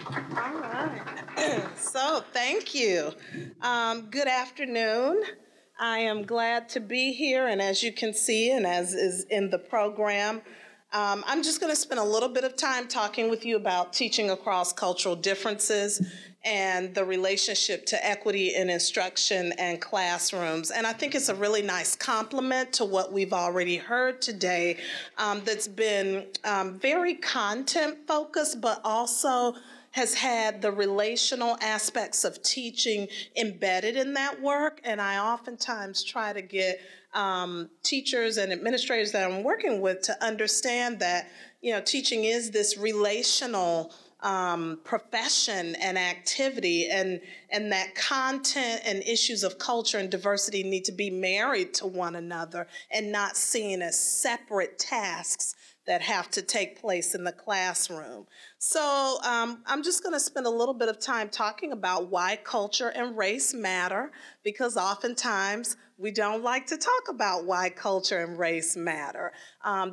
All right. So, thank you. Good afternoon. I am glad to be here, and as you can see, and as is in the program, I'm just going to spend a little bit of time talking with you about teaching across cultural differences and the relationship to equity in instruction and classrooms. And I think it's a really nice complement to what we've already heard today that's been very content focused, but also has had the relational aspects of teaching embedded in that work. And I oftentimes try to get teachers and administrators that I'm working with to understand that, teaching is this relational profession and activity, and that content and issues of culture and diversity need to be married to one another and not seen as separate tasks that have to take place in the classroom. So I'm just going to spend a little bit of time talking about why culture and race matter, because oftentimes we don't like to talk about why culture and race matter.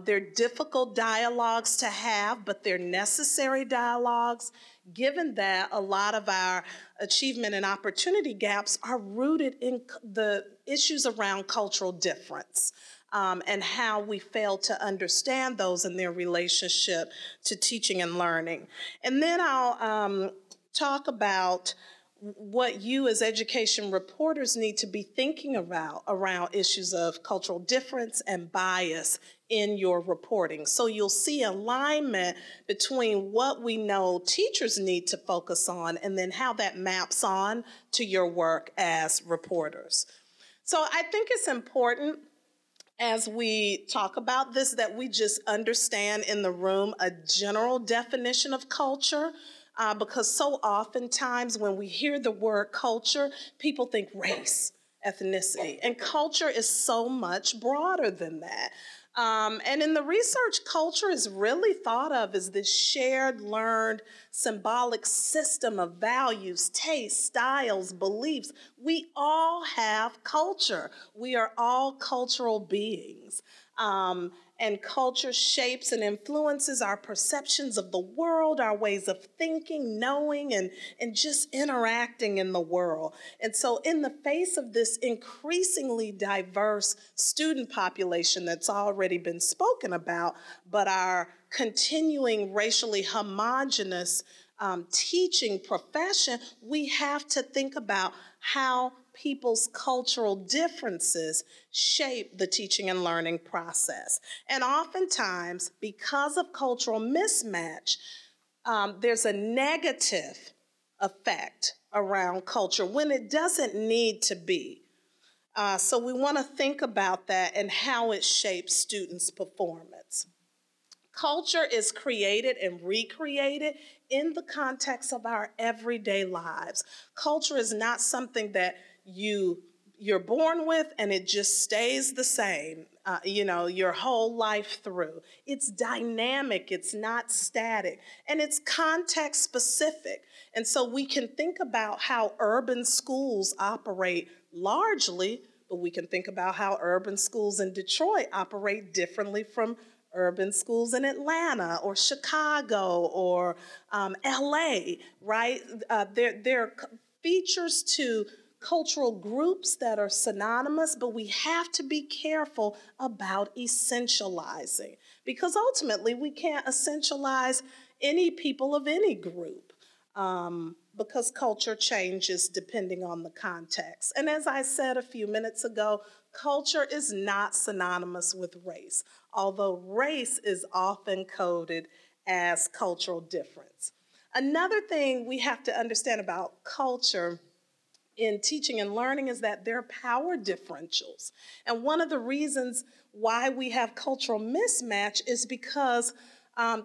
They're difficult dialogues to have, but they're necessary dialogues, given that a lot of our achievement and opportunity gaps are rooted in the issues around cultural difference. And how we fail to understand those in their relationship to teaching and learning. And then I'll talk about what you as education reporters need to be thinking about around issues of cultural difference and bias in your reporting. So you'll see alignment between what we know teachers need to focus on and then how that maps on to your work as reporters. So I think it's important as we talk about this that we just understand in the room a general definition of culture, because so oftentimes when we hear the word culture, people think race, ethnicity, and culture is so much broader than that. And in the research, culture is really thought of as this shared, learned, symbolic system of values, tastes, styles, beliefs. We all have culture. We are all cultural beings. And culture shapes and influences our perceptions of the world, our ways of thinking, knowing, and just interacting in the world. And so in the face of this increasingly diverse student population that's already been spoken about, but our continuing racially homogenous teaching profession, we have to think about how people's cultural differences shape the teaching and learning process. And oftentimes, because of cultural mismatch, there's a negative effect around culture when it doesn't need to be. So we want to think about that and how it shapes students' performance. Culture is created and recreated in the context of our everyday lives. Culture is not something that you're born with and it just stays the same, your whole life through. It's dynamic, it's not static, and it's context specific. And so we can think about how urban schools operate largely, but we can think about how urban schools in Detroit operate differently from urban schools in Atlanta or Chicago or LA, right? There are features to cultural groups that are synonymous, but we have to be careful about essentializing, because ultimately we can't essentialize any people of any group, because culture changes depending on the context. And as I said a few minutes ago, culture is not synonymous with race, although race is often coded as cultural difference. Another thing we have to understand about culture in teaching and learning is that there are power differentials. And one of the reasons why we have cultural mismatch is because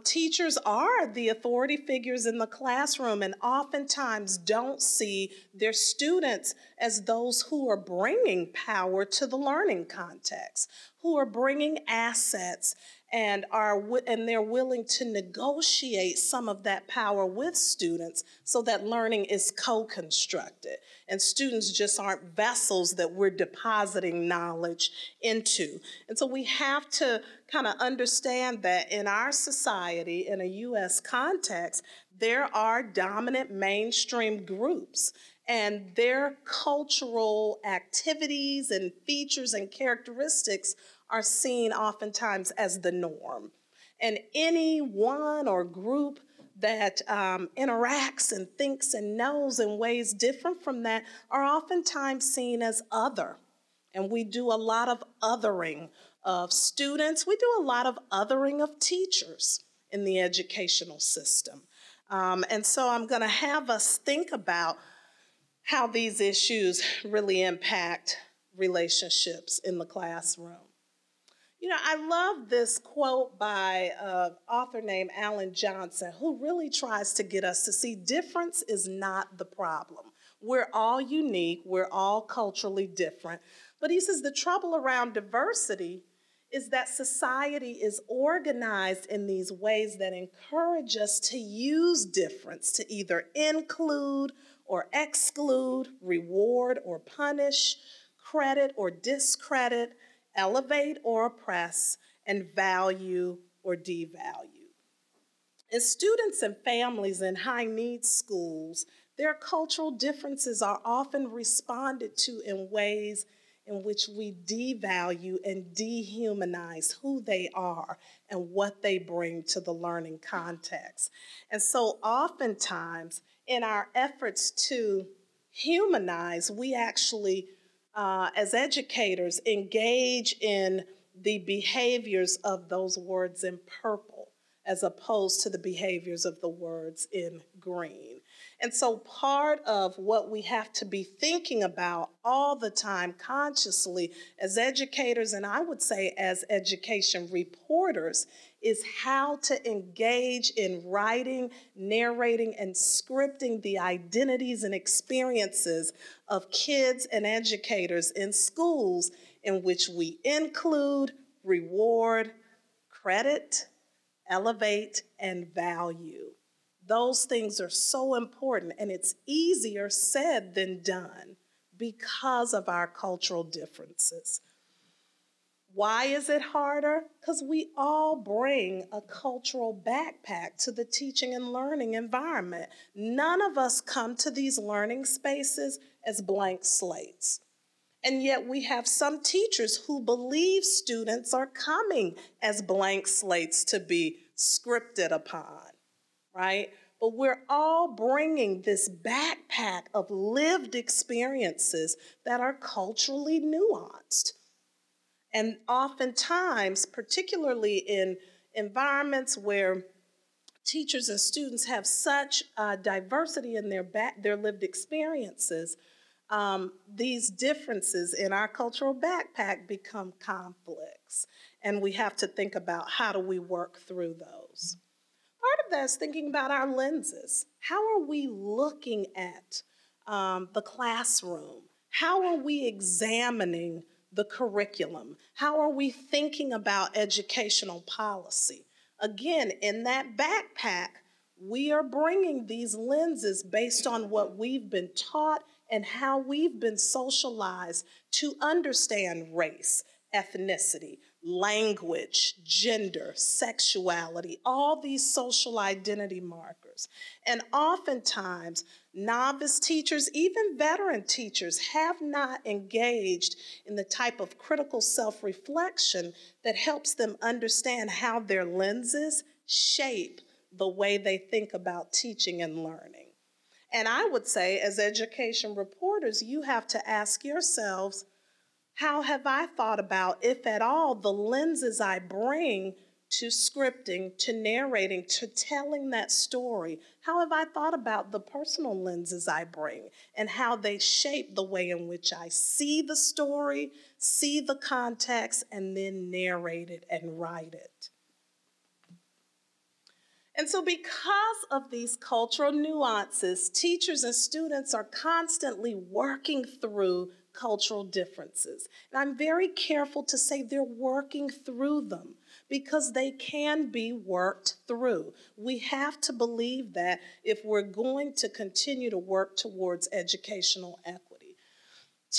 teachers are the authority figures in the classroom and oftentimes don't see their students as those who are bringing power to the learning context, who are bringing assets and they're willing to negotiate some of that power with students so that learning is co-constructed. And students just aren't vessels that we're depositing knowledge into. And so we have to kind of understand that in our society, in a U.S. context, There are dominant mainstream groups, and their cultural activities and features and characteristics are seen oftentimes as the norm. And any one or group that interacts and thinks and knows in ways different from that are oftentimes seen as other. And we do a lot of othering of students. We do a lot of othering of teachers in the educational system. And so I'm going to have us think about how these issues really impact relationships in the classroom. You know, I love this quote by an author named Alan Johnson, who really tries to get us to see difference is not the problem. We're all unique, we're all culturally different. But he says the trouble around diversity is that society is organized in these ways that encourage us to use difference to either include or exclude, reward or punish, credit or discredit, elevate or oppress, and value or devalue. As students and families in high-needs schools, their cultural differences are often responded to in ways in which we devalue and dehumanize who they are and what they bring to the learning context. And so oftentimes, in our efforts to humanize, we actually, as educators, engage in the behaviors of those words in purple as opposed to the behaviors of the words in green. And so part of what we have to be thinking about all the time consciously as educators, and I would say as education reporters, is how to engage in writing, narrating, and scripting the identities and experiences of kids and educators in schools in which we include, reward, credit, elevate, and value. Those things are so important, and it's easier said than done because of our cultural differences. Why is it harder? Because we all bring a cultural backpack to the teaching and learning environment. None of us come to these learning spaces as blank slates. And yet we have some teachers who believe students are coming as blank slates to be scripted upon, right? But we're all bringing this backpack of lived experiences that are culturally nuanced. And oftentimes, particularly in environments where teachers and students have such diversity in their lived experiences, these differences in our cultural backpack become conflicts. And we have to think about how do we work through those. Part of that is thinking about our lenses. How are we looking at the classroom? How are we examining the curriculum? How are we thinking about educational policy? Again, in that backpack, we are bringing these lenses based on what we've been taught and how we've been socialized to understand race, ethnicity, language, gender, sexuality, all these social identity markers. And oftentimes, novice teachers, even veteran teachers, have not engaged in the type of critical self-reflection that helps them understand how their lenses shape the way they think about teaching and learning. And I would say, as education reporters, you have to ask yourselves, how have I thought about, if at all, the lenses I bring to scripting, to narrating, to telling that story? How have I thought about the personal lenses I bring and how they shape the way in which I see the story, see the context, and then narrate it and write it? And so because of these cultural nuances, teachers and students are constantly working through cultural differences. And I'm very careful to say they're working through them because they can be worked through. We have to believe that if we're going to continue to work towards educational equity.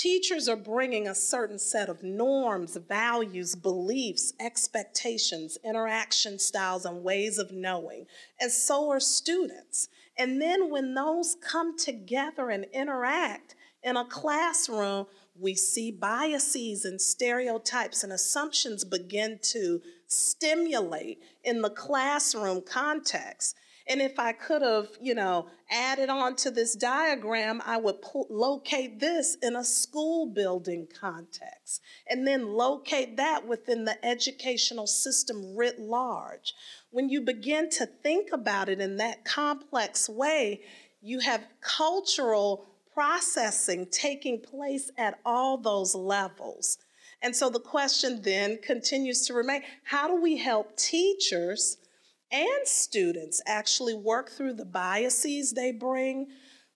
Teachers are bringing a certain set of norms, values, beliefs, expectations, interaction styles, and ways of knowing, and so are students. And then when those come together and interact in a classroom, we see biases and stereotypes and assumptions begin to stimulate in the classroom context. And if I could have, added on to this diagram, I would locate this in a school building context, and then locate that within the educational system writ large. When you begin to think about it in that complex way, you have cultural processing taking place at all those levels. And so the question then continues to remain, how do we help teachers and students actually work through the biases they bring,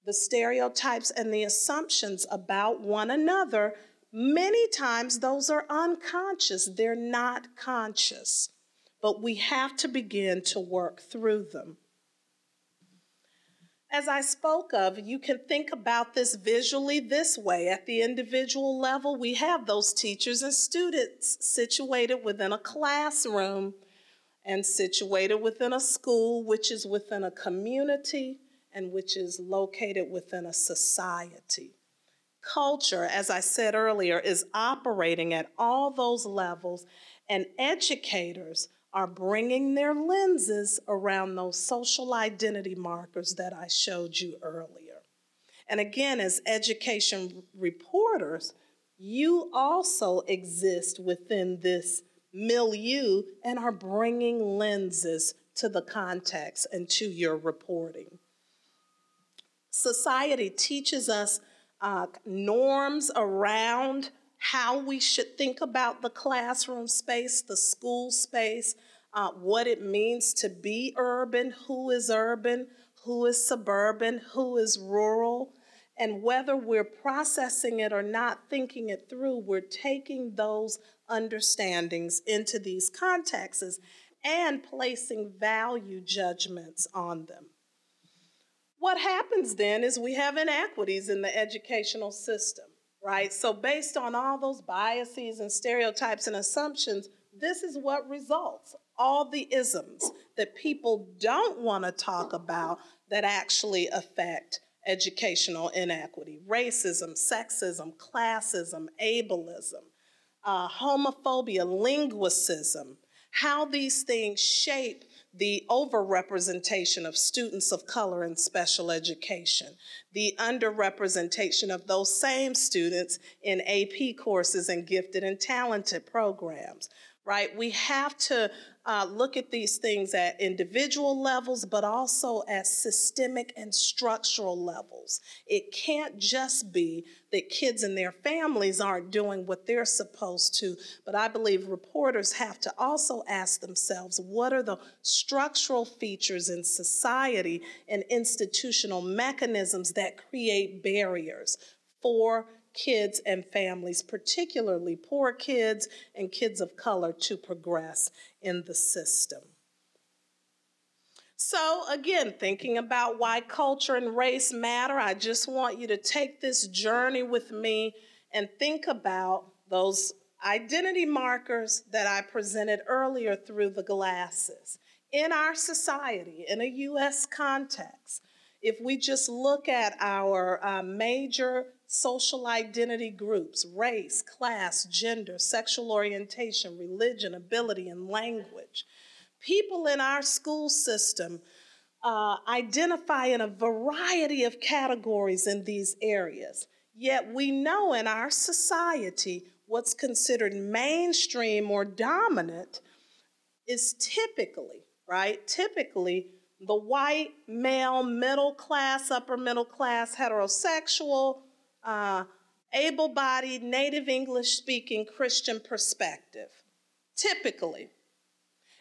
the stereotypes and the assumptions about one another? Many times those are unconscious, they're not conscious, but we have to begin to work through them. As I spoke of, you can think about this visually this way. At the individual level, we have those teachers and students situated within a classroom and situated within a school, which is within a community and which is located within a society. Culture, as I said earlier, is operating at all those levels, and educators are bringing their lenses around those social identity markers that I showed you earlier. And again, as education reporters, you also exist within this milieu and are bringing lenses to the context and to your reporting. Society teaches us norms around how we should think about the classroom space, the school space, what it means to be urban, who is suburban, who is rural. And whether we're processing it or not thinking it through, we're taking those understandings into these contexts and placing value judgments on them. What happens then is we have inequities in the educational system, right? So based on all those biases and stereotypes and assumptions, this is what results. All the isms that people don't want to talk about that actually affect educational inequity: racism, sexism, classism, ableism, homophobia, linguicism, how these things shape the overrepresentation of students of color in special education, the underrepresentation of those same students in AP courses and gifted and talented programs, right? We have to look at these things at individual levels, but also at systemic and structural levels. It can't just be that kids and their families aren't doing what they're supposed to, but I believe reporters have to also ask themselves, what are the structural features in society and institutional mechanisms that create barriers for kids and families, particularly poor kids and kids of color, to progress in the system. So again, thinking about why culture and race matter, I just want you to take this journey with me and think about those identity markers that I presented earlier through the glasses. In our society, in a U.S. context, if we just look at our major social identity groups: race, class, gender, sexual orientation, religion, ability, and language, people in our school system identify in a variety of categories in these areas. Yet we know in our society what's considered mainstream or dominant is typically, right? Typically the white, male, middle class, upper middle class, heterosexual, able-bodied, native English-speaking Christian perspective, typically.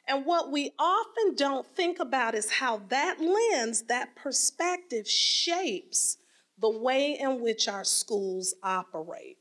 And what we often don't think about is how that lens, that perspective, shapes the way in which our schools operate.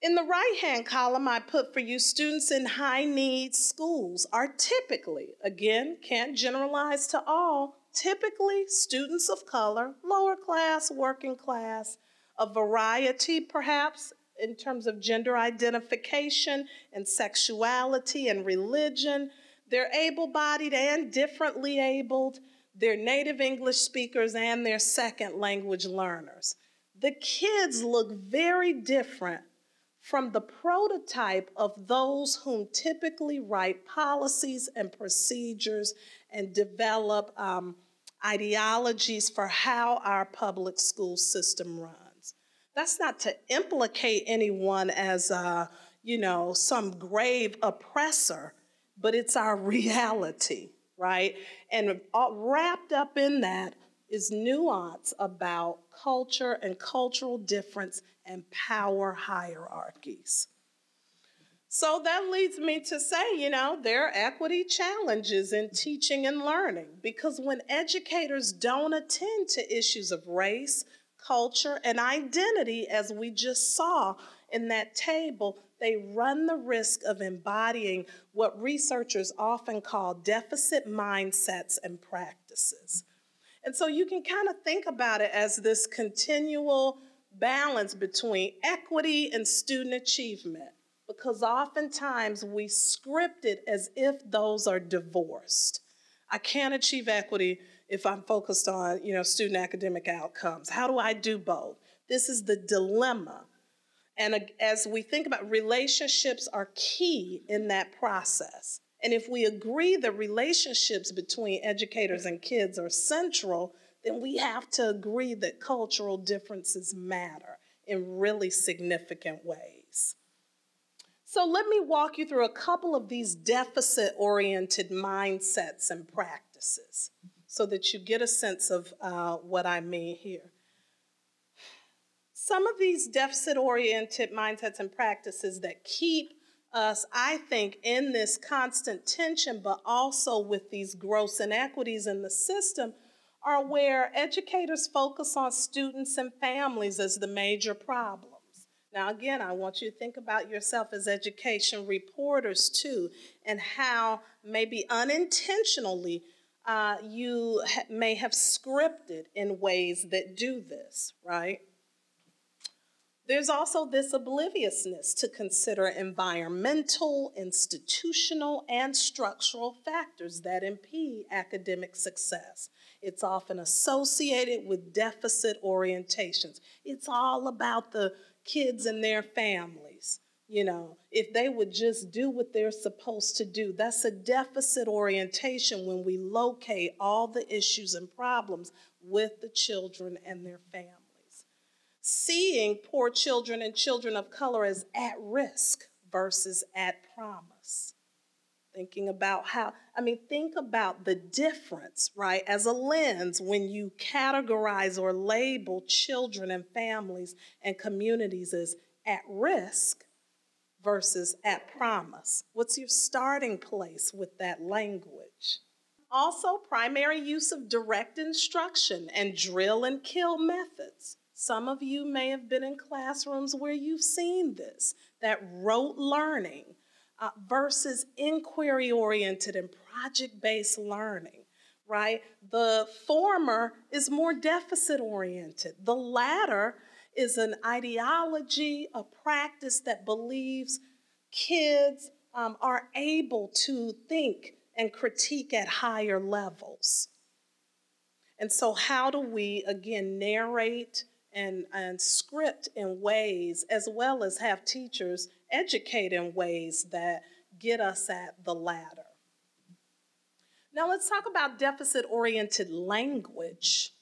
In the right-hand column, I put for you students in high-needs schools are typically, again, can't generalize to all, typically students of color, lower class, working class, a variety, perhaps, in terms of gender identification and sexuality and religion. They're able-bodied and differently abled. They're native English speakers and they're second language learners. The kids look very different from the prototype of those whom typically write policies and procedures and develop ideologies for how our public school system runs. That's not to implicate anyone as some grave oppressor, but it's our reality, right? And wrapped up in that is nuance about culture and cultural difference and power hierarchies. So that leads me to say, there are equity challenges in teaching and learning, because when educators don't attend to issues of race, culture, and identity, as we just saw in that table, they run the risk of embodying what researchers often call deficit mindsets and practices. And so you can kind of think about it as this continual balance between equity and student achievement, because oftentimes we script it as if those are divorced. I can't achieve equity if I'm focused on, student academic outcomes. How do I do both? This is the dilemma. And as we think about, relationships are key in that process. And if we agree that relationships between educators and kids are central, then we have to agree that cultural differences matter in really significant ways. So let me walk you through a couple of these deficit-oriented mindsets and practices so that you get a sense of what I mean here. Some of these deficit-oriented mindsets and practices that keep us, I think, in this constant tension, but also with these gross inequities in the system, are where educators focus on students and families as the major problems. Now, again, I want you to think about yourself as education reporters, too, and how maybe unintentionally you may have scripted in ways that do this, right? There's also this obliviousness to consider environmental, institutional, and structural factors that impede academic success. It's often associated with deficit orientations. It's all about the kids and their families. If they would just do what they're supposed to do. That's a deficit orientation when we locate all the issues and problems with the children and their families. Seeing poor children and children of color as at risk versus at promise. Thinking about think about the difference, right, as a lens when you categorize or label children and families and communities as at risk versus at promise. What's your starting place with that language? Also, primary use of direct instruction and drill and kill methods. Some of you may have been in classrooms where you've seen this, that rote learning versus inquiry-oriented and project-based learning, right? The former is more deficit-oriented. The latter is an ideology, a practice that believes kids are able to think and critique at higher levels. And so how do we, again, narrate and script in ways, as well as have teachers educate in ways that get us at the latter? Now let's talk about deficit-oriented language.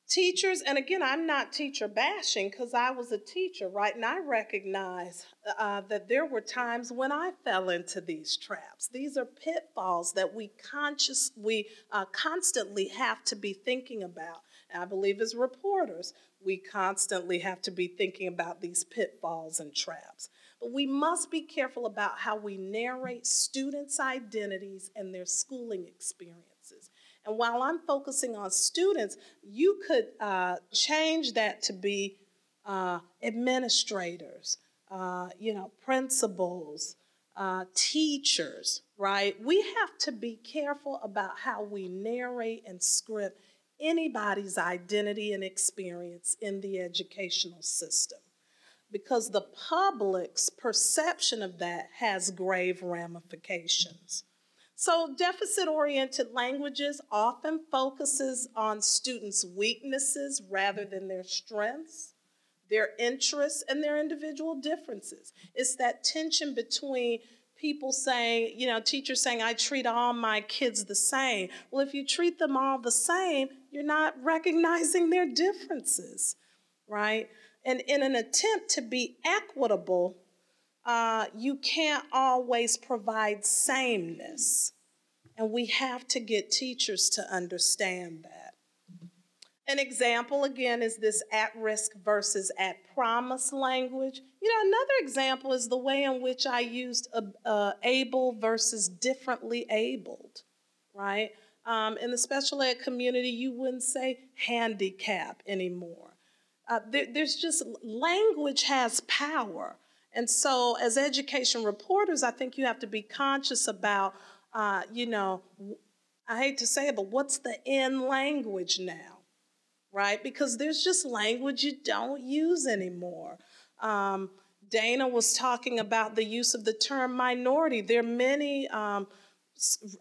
Teachers, and again, I'm not teacher bashing because I was a teacher, right? And I recognize that there were times when I fell into these traps. These are pitfalls that we constantly have to be thinking about. And I believe as reporters, we constantly have to be thinking about these pitfalls and traps. But we must be careful about how we narrate students' identities and their schooling experiences. And while I'm focusing on students, you could change that to be administrators, principals, teachers, right? We have to be careful about how we narrate and script anybody's identity and experience in the educational system, because the public's perception of that has grave ramifications. So deficit-oriented languages often focuses on students' weaknesses rather than their strengths, their interests, and their individual differences. It's that tension between people saying, teachers saying, I treat all my kids the same. Well, if you treat them all the same, you're not recognizing their differences, right? And in an attempt to be equitable, you can't always provide sameness. And we have to get teachers to understand that. An example, again, is this at-risk versus at-promise language. Another example is the way in which I used able versus differently abled, right? In the special ed community, you wouldn't say handicap anymore. There's just, language has power. And so as education reporters, I think you have to be conscious about, I hate to say it, but what's the in language now? Right? Because there's just language you don't use anymore. Dana was talking about the use of the term minority. There are many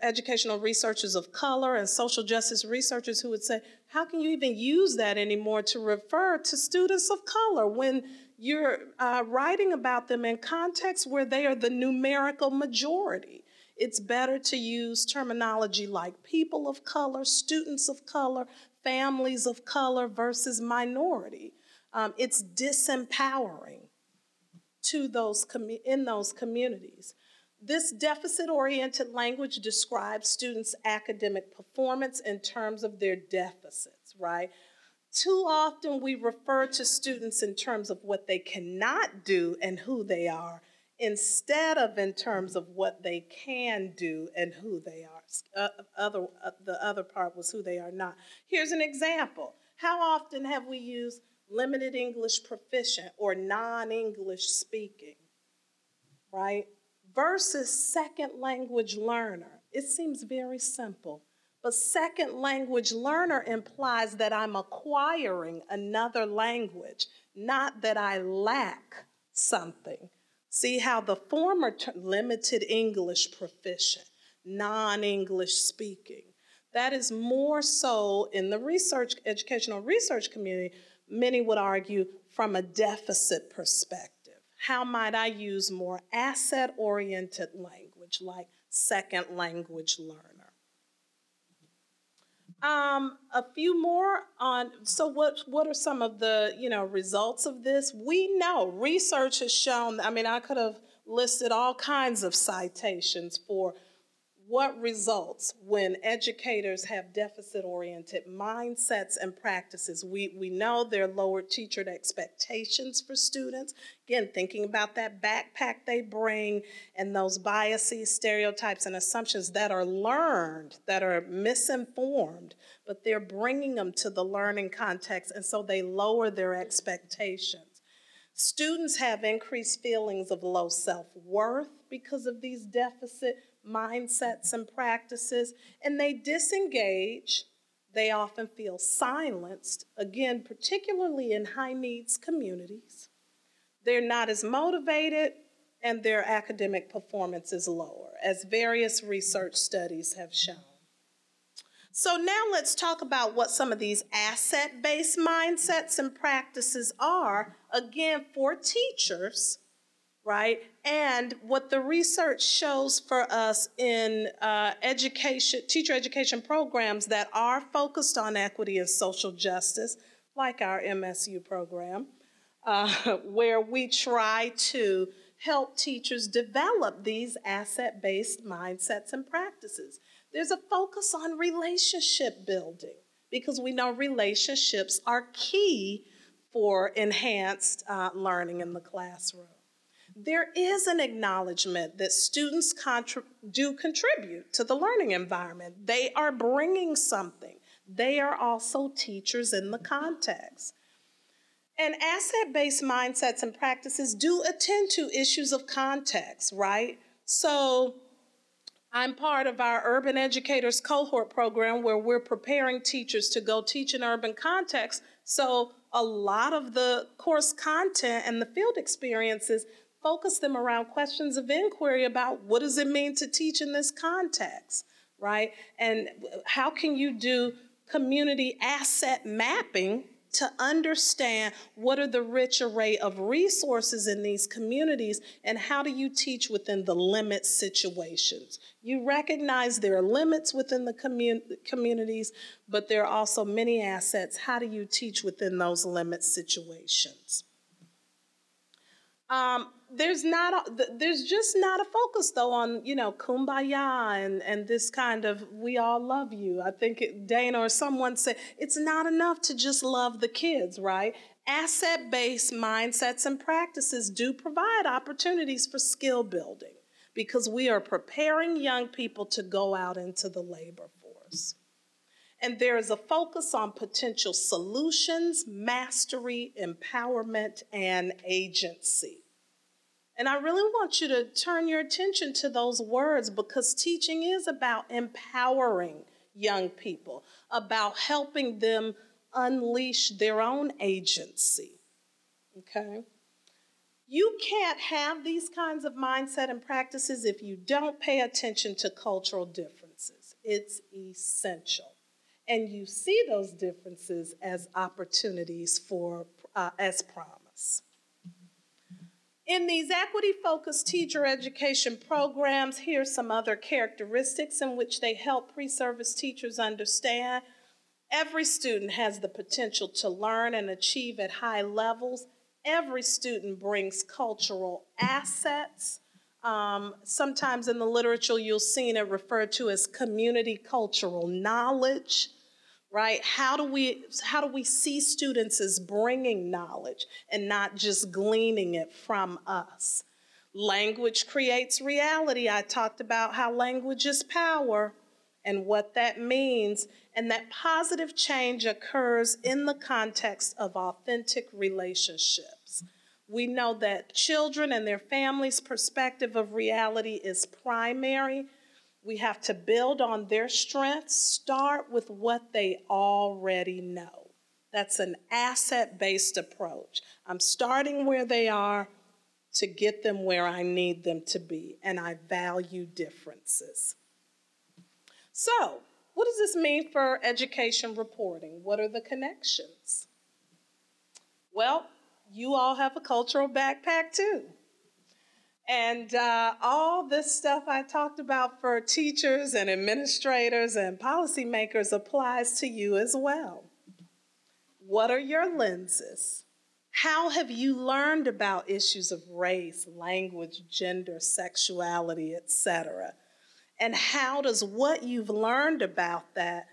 educational researchers of color and social justice researchers who would say, how can you even use that anymore to refer to students of color when you're writing about them in contexts where they are the numerical majority? It's better to use terminology like people of color, students of color, families of color versus minority. It's disempowering to in those communities. This deficit-oriented language describes students' academic performance in terms of their deficits, right? Too often we refer to students in terms of what they cannot do and who they are, instead of in terms of what they can do and who they are. The other part was who they are not. Here's an example. How often have we used limited English proficient or non-English speaking, right? Versus second language learner. It seems very simple, but second language learner implies that I'm acquiring another language, not that I lack something. See how the former limited English proficient, non-English speaking, that is more so in the educational research community, many would argue from a deficit perspective. How might I use more asset-oriented language like second language learner? A few more on, so what are some of the, results of this? We know, research has shown, I could have listed all kinds of citations for what results when educators have deficit-oriented mindsets and practices. We know there are lowered teacher expectations for students. Again, thinking about that backpack they bring and those biases, stereotypes, and assumptions that are learned, that are misinformed, but they're bringing them to the learning context, and so they lower their expectations. Students have increased feelings of low self-worth because of these deficit mindsets and practices, and they disengage. They often feel silenced, again, particularly in high needs communities. They're not as motivated, and their academic performance is lower, as various research studies have shown. So now let's talk about what some of these asset-based mindsets and practices are, again, for teachers, right? And what the research shows for us in teacher education programs that are focused on equity and social justice, like our MSU program, where we try to help teachers develop these asset-based mindsets and practices. There's a focus on relationship building because we know relationships are key for enhanced learning in the classroom. There is an acknowledgement that students do contribute to the learning environment. They are bringing something. They are also teachers in the context. And asset-based mindsets and practices do attend to issues of context, right? So I'm part of our Urban Educators Cohort program where we're preparing teachers to go teach in urban contexts. So a lot of the course content and the field experiences focus them around questions of inquiry about what does it mean to teach in this context, right? And how can you do community asset mapping to understand what are the rich array of resources in these communities and how do you teach within the limit situations. You recognize there are limits within the communities, but there are also many assets. How do you teach within those limit situations? There's just not a focus though on, kumbaya and this kind of we all love you. I think Dana or someone said it's not enough to just love the kids, right? Asset-based mindsets and practices do provide opportunities for skill building because we are preparing young people to go out into the labor force. And there is a focus on potential solutions, mastery, empowerment, and agency. And I really want you to turn your attention to those words because teaching is about empowering young people, about helping them unleash their own agency, okay? You can't have these kinds of mindset and practices if you don't pay attention to cultural differences. It's essential. And you see those differences as opportunities as promise. In these equity-focused teacher education programs, here's some other characteristics in which they help pre-service teachers understand. Every student has the potential to learn and achieve at high levels. Every student brings cultural assets. Sometimes in the literature, you'll see it referred to as community cultural knowledge. Right? How do we see students as bringing knowledge and not just gleaning it from us? Language creates reality. I talked about how language is power and what that means, and that positive change occurs in the context of authentic relationships. We know that children and their families' perspective of reality is primary. We have to build on their strengths, start with what they already know. That's an asset-based approach. I'm starting where they are to get them where I need them to be, and I value differences. So, what does this mean for education reporting? What are the connections? Well, you all have a cultural backpack too. And all this stuff I talked about for teachers and administrators and policymakers applies to you as well. What are your lenses? How have you learned about issues of race, language, gender, sexuality, etc.? And how does what you've learned about that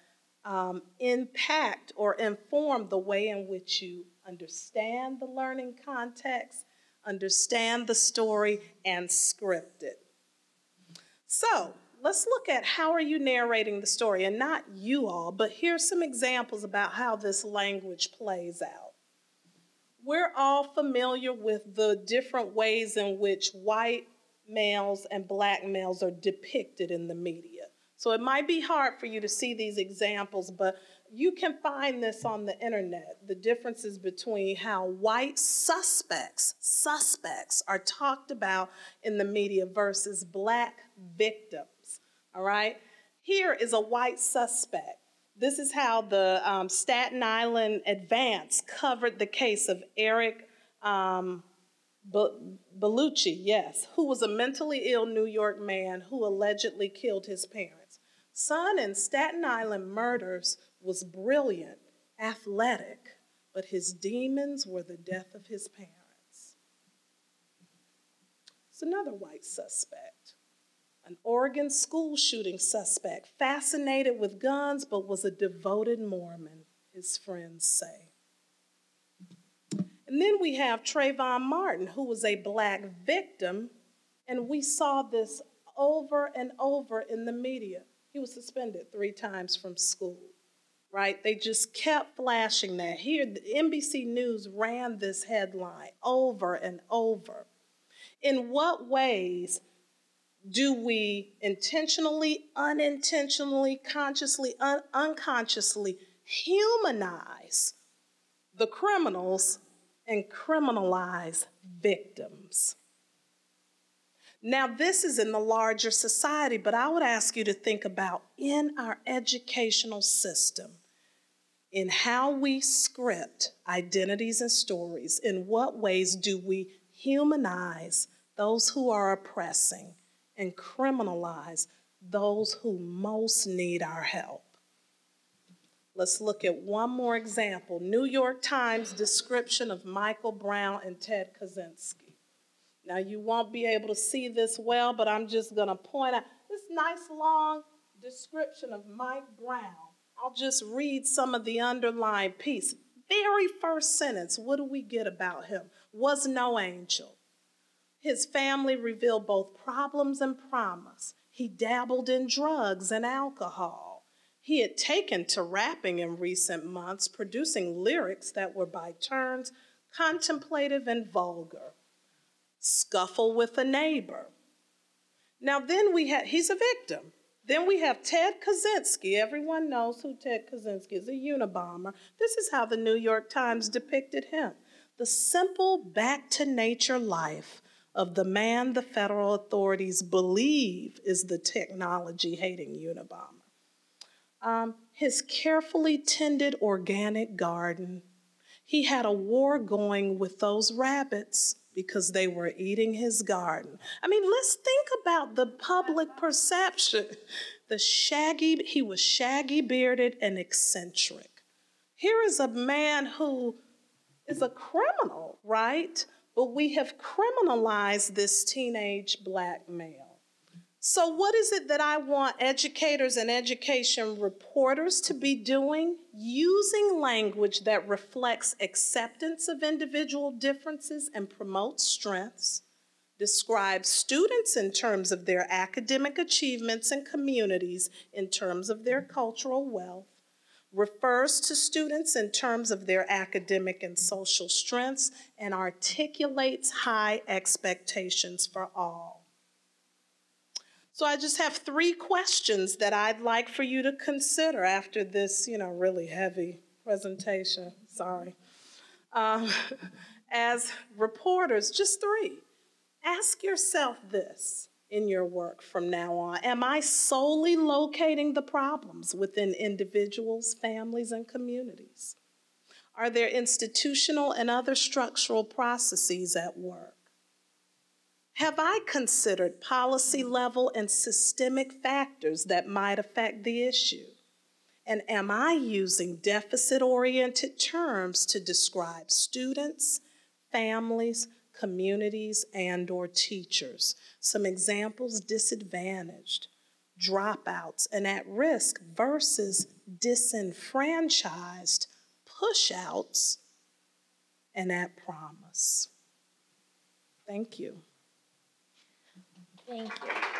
impact or inform the way in which you understand the learning context, understand the story, and script it? So let's look at how are you narrating the story, and not you all, but here's some examples about how this language plays out. We're all familiar with the different ways in which white males and black males are depicted in the media. So it might be hard for you to see these examples, but you can find this on the internet, the differences between how white suspects are talked about in the media versus black victims, all right? Here is a white suspect. This is how the Staten Island Advance covered the case of Eric Bellucci, yes, who was a mentally ill New York man who allegedly killed his parents. Son in Staten Island murders was brilliant, athletic, but his demons were the death of his parents. It's another white suspect, an Oregon school shooting suspect, fascinated with guns, but was a devoted Mormon, his friends say. And then we have Trayvon Martin, who was a black victim, and we saw this over and over in the media. He was suspended 3 times from school, right? They just kept flashing that. Here, the NBC News ran this headline over and over. In what ways Do we intentionally, unintentionally, consciously, unconsciously humanize the criminals and criminalize victims? Now, this is in the larger society, but I would ask you to think about in our educational system, in how we script identities and stories, in what ways do we humanize those who are oppressing and criminalize those who most need our help? Let's look at one more example. New York Times description of Michael Brown and Ted Kaczynski. Now, you won't be able to see this well, but I'm just going to point out this nice long description of Mike Brown. I'll just read some of the underlying piece. Very first sentence, what do we get about him? Was no angel. His family revealed both problems and promise. He dabbled in drugs and alcohol. He had taken to rapping in recent months, producing lyrics that were by turns contemplative and vulgar. Scuffle with a neighbor. Now then he's a victim. Then we have Ted Kaczynski. Everyone knows who Ted Kaczynski is, a Unabomber. This is how the New York Times depicted him. The simple back-to-nature life of the man the federal authorities believe is the technology-hating Unabomber. His carefully tended organic garden. He had a war going with those rabbits because they were eating his garden. I mean, let's think about the public perception. He was shaggy bearded and eccentric. Here is a man who is a criminal, right? But we have criminalized this teenage black male. So what is it that I want educators and education reporters to be doing? Using language that reflects acceptance of individual differences and promotes strengths, describes students in terms of their academic achievements and communities in terms of their cultural wealth, refers to students in terms of their academic and social strengths, and articulates high expectations for all. So I just have 3 questions that I'd like for you to consider after this, really heavy presentation. Sorry. As reporters, just 3. Ask yourself this in your work from now on. Am I solely locating the problems within individuals, families, and communities? Are there institutional and other structural processes at work? Have I considered policy level and systemic factors that might affect the issue? And am I using deficit-oriented terms to describe students, families, communities, and/or teachers? Some examples: disadvantaged, dropouts, and at risk versus disenfranchised, pushouts, and at promise. Thank you. Thank you.